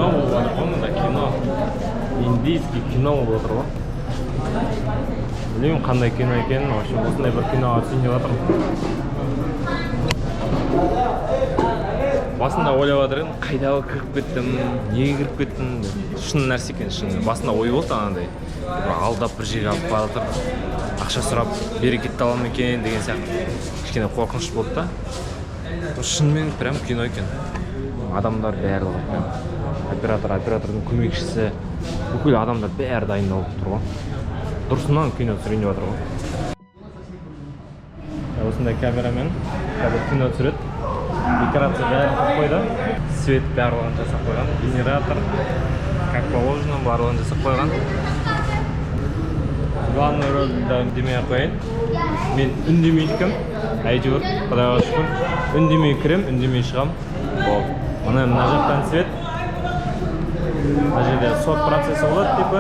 кино болып жатыр ғой мында кино. Индийский кино болып жатыр ғой. Білмеймін қандай кино екенін, в общем, осындай бір киноға түсейін деп жатырмын. Басында ойлап жатыр едім, қайдағы кіріп кеттім, неге кіріп кеттім, шын нәрсе екен, шын. Басында ой болды анандай, алдап бір жерге алып бара жатыр, ақша сұрап, бері кете аламын екен деген сияқты. Кішкене қорқыныш болды да. Шынымен прям кино екен. Адамдар барлығы, оператордың көмекшісі, бүкіл адамдар бәрі дайындалып тұр ғой. Дұрысынан кино түсірейін деп жатыр ғой. Осындай камерамен қазір кино түсіреді. Декорация бәрін қойып қойды. Свет барлығын жасап қойған. Генератор, как положено, барлығын жасап қойған. Главный рөлді үндемей-ақ қояйын. Мен үндемейді кім? Әйтеуір, құдайға шүкір. Үндемей кірем, үндемей шығам. Мына жақтан свет. Мына жерде сот процесі болады, типа.